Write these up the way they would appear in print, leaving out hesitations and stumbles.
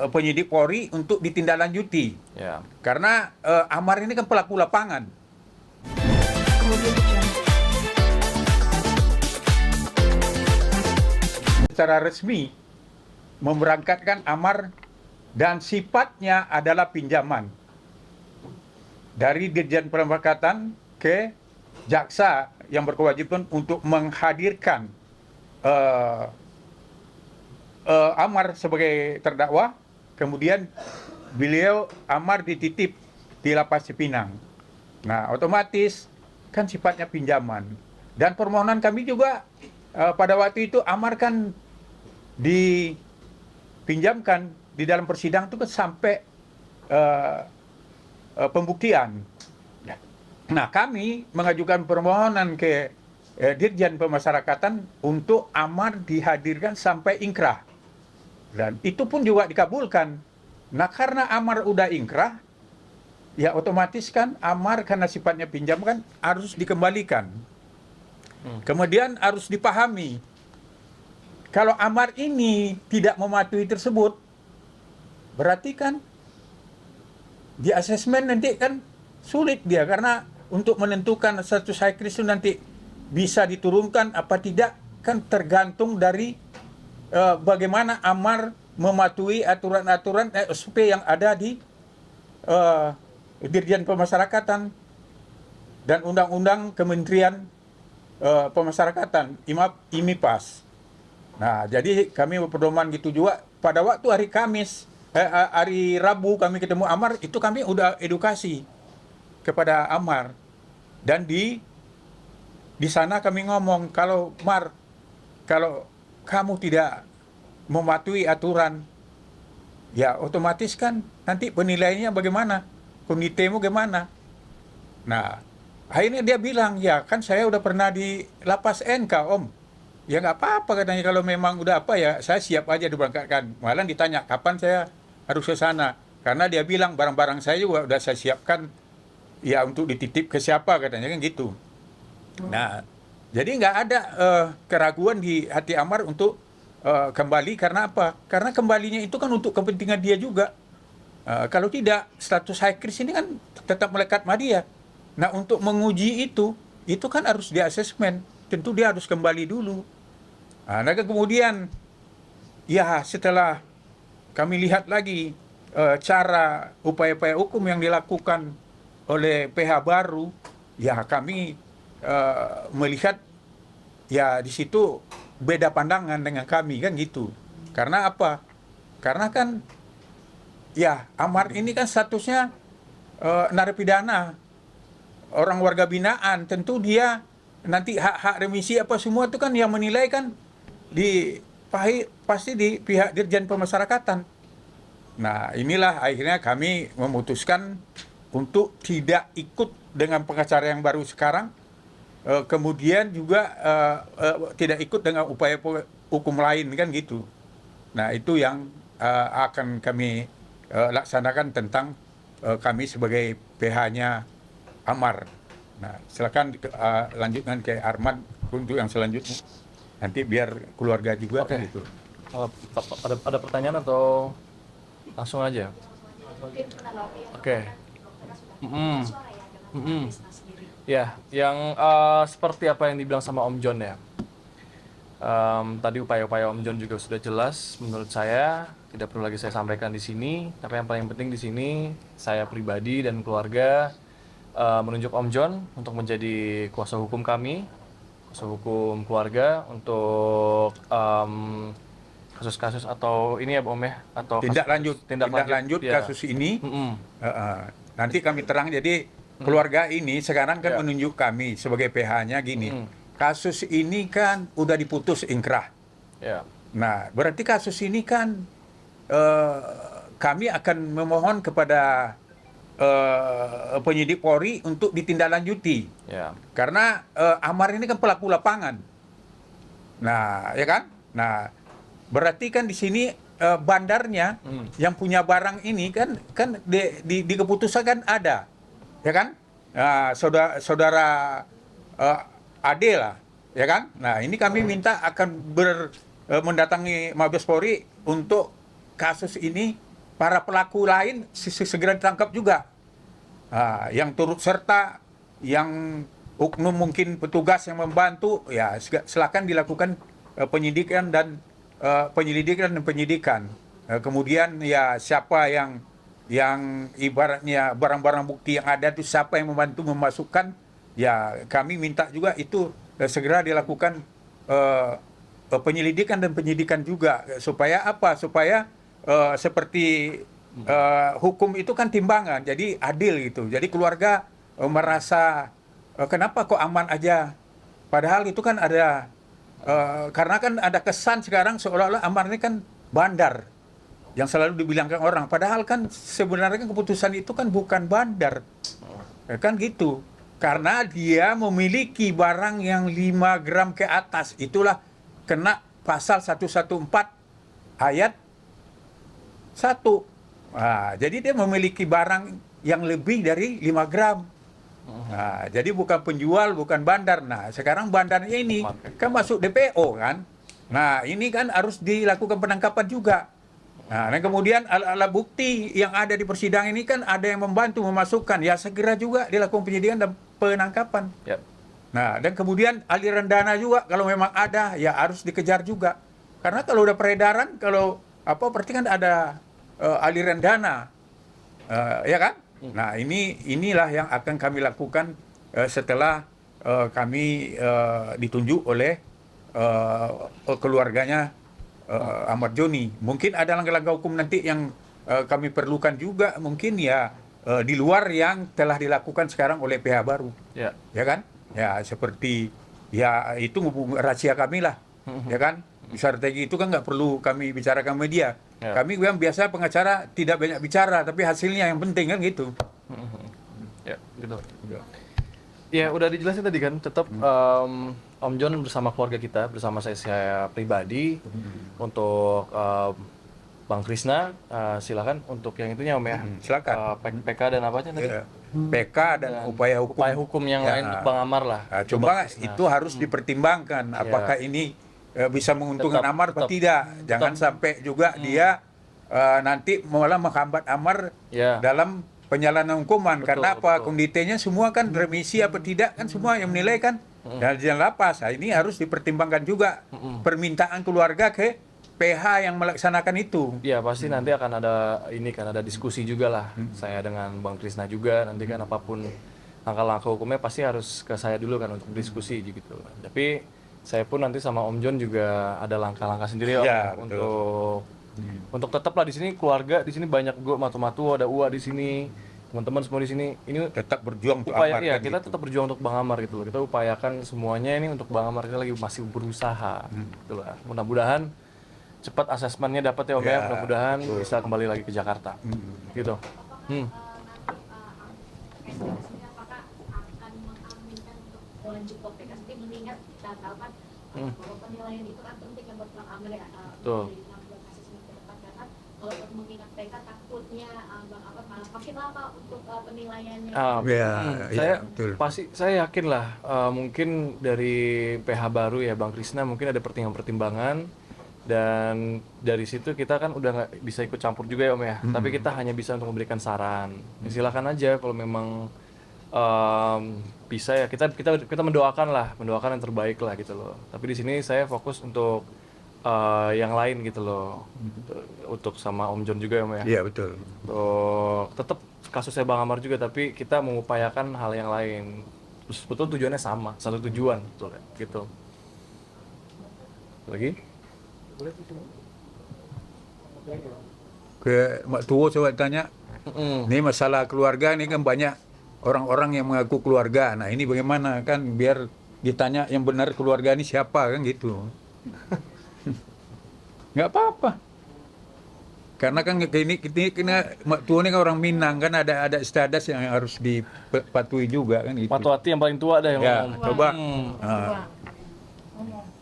penyidik Polri untuk ditindaklanjuti. Ya. Karena Amar ini kan pelaku lapangan. Secara resmi memberangkatkan Amar dan sifatnya adalah pinjaman dari Dirjen Pemasyarakatan ke jaksa yang berkewajiban untuk menghadirkan Amar sebagai terdakwa, kemudian beliau Amar dititip di Lapas Cipinang. Nah, otomatis kan sifatnya pinjaman. Dan permohonan kami juga pada waktu itu Amar kan dipinjamkan di dalam persidangan itu kan sampai pembuktian. Nah, kami mengajukan permohonan ke Dirjen Pemasyarakatan untuk Amar dihadirkan sampai ingkrah. Dan itu pun juga dikabulkan. Nah, karena Amar udah ingkrah, ya otomatis kan Amar karena sifatnya pinjam kan harus dikembalikan. Kemudian harus dipahami, kalau Amar ini tidak mematuhi tersebut, berarti kan di asesmen nanti kan sulit dia, karena untuk menentukan status high risk itu nanti bisa diturunkan apa tidak kan tergantung dari bagaimana Amar mematuhi aturan-aturan SOP yang ada di Dirjen Pemasyarakatan dan Undang-Undang Kementerian Pemasyarakatan, IMIPAS. Nah, jadi kami berpedoman gitu juga. Pada waktu hari Kamis, hari Rabu kami ketemu Amar, itu kami udah edukasi kepada Amar. Dan di sana kami ngomong, kalau Mar, kalau kamu tidak mematuhi aturan, ya otomatis kan nanti penilaiannya bagaimana, konditemu gimana. Nah, akhirnya dia bilang, ya kan saya udah pernah di lapas NK Om. Ya nggak apa-apa katanya, kalau memang udah apa ya saya siap aja diberangkatkan. Malah ditanya kapan saya harus ke sana. Karena dia bilang barang-barang saya juga udah saya siapkan ya untuk dititip ke siapa katanya kan gitu. Nah, jadi nggak ada keraguan di hati Amar untuk kembali. Karena apa? Karena kembalinya itu kan untuk kepentingan dia juga. Kalau tidak, status high risk ini kan tetap melekat sama dia. Nah, untuk menguji itu kan harus di asesmen. Tentu dia harus kembali dulu. Nah, kemudian, ya setelah kami lihat lagi cara upaya-upaya hukum yang dilakukan oleh PH baru, ya kami melihat ya di situ beda pandangan dengan kami kan gitu. Karena apa? Karena kan ya Amar ini kan statusnya narapidana, orang warga binaan. Tentu dia nanti hak-hak remisi apa semua itu kan yang menilai kan pasti di pihak Dirjen Pemasyarakatan. Nah, inilah akhirnya kami memutuskan untuk tidak ikut dengan pengacara yang baru sekarang, kemudian juga tidak ikut dengan upaya hukum lain kan gitu. Nah, itu yang akan kami laksanakan tentang kami sebagai PH-nya Amar. Nah, silakan lanjutkan ke Arman untuk yang selanjutnya. Nanti biar keluarga juga Oke. gitu. Ada pertanyaan atau langsung aja? Oke. Mm-mm. Mm-mm. Ya, yang seperti apa yang dibilang sama Om John ya. Tadi upaya-upaya Om John juga sudah jelas menurut saya, tidak perlu lagi saya sampaikan di sini. Tapi yang paling penting di sini, saya pribadi dan keluarga menunjuk Om John untuk menjadi kuasa hukum kami, kuasa hukum keluarga untuk kasus-kasus atau ini ya Om ya, atau Tindak lanjut ya. kasus ini. Mm-mm. Nanti kami terang. Jadi keluarga ini sekarang kan Ya. menunjuk kami sebagai PH-nya gini. Mm-mm. Kasus ini kan udah diputus ingkrah. Ya. Nah, berarti kasus ini kan kami akan memohon kepada penyidik Polri untuk ditindaklanjuti. Ya. Karena Amar ini kan pelaku lapangan. Nah, ya kan? Nah, berarti kan di sini bandarnya yang punya barang ini kan di keputusan kan ada, ya kan? Nah, saudara Ade lah, ya kan? Nah, ini kami minta akan mendatangi Mabes Polri untuk kasus ini para pelaku lain segera ditangkap juga. Yang turut serta, yang oknum mungkin petugas yang membantu, ya silakan dilakukan penyelidikan dan penyidikan. Kemudian ya siapa yang ibaratnya barang-barang bukti yang ada itu siapa yang membantu memasukkan, ya kami minta juga itu segera dilakukan penyelidikan dan penyidikan juga, supaya apa? Supaya seperti hukum itu kan timbangan, jadi adil gitu. Jadi keluarga merasa kenapa kok aman aja? Padahal itu kan ada karena kan ada kesan sekarang seolah-olah Amar ini kan bandar yang selalu dibilangkan orang. Padahal kan sebenarnya keputusan itu kan bukan bandar, kan gitu. Karena dia memiliki barang yang 5 gram ke atas, itulah kena pasal 114 ayat 1. Jadi dia memiliki barang yang lebih dari 5 gram. Jadi bukan penjual, bukan bandar. Nah, sekarang bandarnya ini kan masuk DPO kan. Nah, ini kan harus dilakukan penangkapan juga. Nah, dan kemudian alat bukti yang ada di persidangan ini kan ada yang membantu memasukkan. Ya segera juga dilakukan penyidikan dan penangkapan. Yep. Nah, dan kemudian aliran dana juga kalau memang ada ya harus dikejar juga. Karena kalau udah peredaran, kalau apa berarti kan ada aliran dana, ya kan? Nah inilah yang akan kami lakukan setelah kami ditunjuk oleh keluarganya Ahmad Joni. Mungkin ada langkah-langkah hukum nanti yang kami perlukan juga, mungkin ya di luar yang telah dilakukan sekarang oleh pihak baru, ya kan? Ya seperti ya itu rahasia kami lah, ya kan? Strategi itu kan nggak perlu kami bicarakan media. Kami yang biasa pengacara tidak banyak bicara, tapi hasilnya yang penting kan gitu. Ya, gitu. Ya, udah dijelasin tadi kan, tetap Om John bersama keluarga kita, bersama saya pribadi, untuk Bang Krisna, silakan untuk yang itunya Om ya. Silakan. PK dan apanya tadi? PK dan upaya hukum. Upaya hukum yang lain untuk Bang Amar lah. Cuma itu harus dipertimbangkan, apakah ini bisa menguntungkan Amar atau tidak. Jangan sampai juga dia nanti malah menghambat Amar dalam penyalahan hukuman. Karena apa? Kondisinya semua kan remisi apa tidak kan semua yang menilai kan. Dan jalan lapas. Nah, ini harus dipertimbangkan juga permintaan keluarga ke PH yang melaksanakan itu. Iya, pasti nanti akan ada ada diskusi juga lah. Saya dengan Bang Krisna juga nanti kan apapun langkah-langkah hukumnya pasti harus ke saya dulu kan untuk diskusi gitu. Tapi saya pun nanti sama Om John juga ada langkah-langkah sendiri ya, untuk tetaplah di sini keluarga, di sini banyak gue matu-matu, ada Ua di sini, teman-teman semua di sini. Ini tetap berjuang untuk upaya, Amar. Iya, kita tetap berjuang untuk Bang Amar gitu loh. Kita upayakan semuanya ini untuk Bang Amar, kita lagi masih berusaha gitu lah. Mudah-mudahan cepat asesmennya dapat ya Om ya, mudah-mudahan bisa kembali lagi ke Jakarta. Gitu. Apakah akan mengaminkan untuk lanjut KPK seperti mengingat kita tahu kan bahwa penilaian itu kan penting yang buat Bang Amar ya. Betul. Karena kalau untuk mengingat PK takutnya Bang Amar malah makin lama untuk penilaiannya. Saya yakin lah mungkin dari PH baru ya Bang Krisna mungkin ada pertimbangan-pertimbangan, dan dari situ kita kan udah nggak bisa ikut campur juga ya Om ya. Tapi kita hanya bisa untuk memberikan saran. Silakan aja kalau memang bisa ya, kita mendoakan yang terbaik lah gitu loh. Tapi di sini saya fokus untuk yang lain gitu loh, untuk sama Om John juga ya Om ya. Iya betul. Tetap kasusnya Bang Amar juga, tapi kita mengupayakan hal yang lain. Betul tujuannya sama, satu tujuan betul ya, gitu. Lagi? Ke Mak Tuwo coba tanya. Ini masalah keluarga ini kan banyak orang-orang yang mengaku keluarga. Nah ini bagaimana kan biar ditanya yang benar keluarga ini siapa kan gitu. Nggak apa-apa. Karena kan ini Mak Tuwo ini kan orang Minang kan ada istiadat yang harus dipatuhi juga kan gitu. Patuati yang paling tua dah yang ya, ngomong. coba.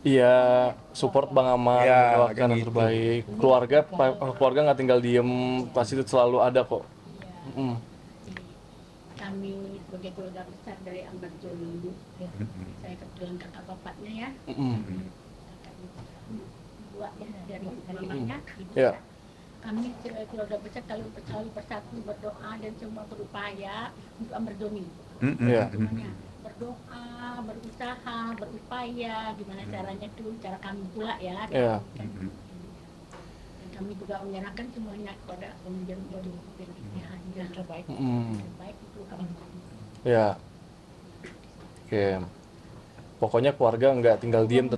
Iya, support Bang Amar, doakan yang gitu. terbaik. Keluarga nggak tinggal diem, pasti itu selalu ada kok. Kami sebagai keluarga besar dari Ahmad Joni, saya kebetulan kakak bapaknya ya. Buat ya dari mana? Ya. kami keluarga besar selalu bersatu berdoa dan semua berupaya untuk amardoni. Iya. Semuanya berdoa, berusaha, berupaya, gimana caranya tuh, cara kami pula ya. Iya. Dan kami juga menyerahkan semuanya kepada Komjen yang terbaik. Terbaik itu kami. Ya. Oke. Pokoknya keluarga nggak tinggal diem.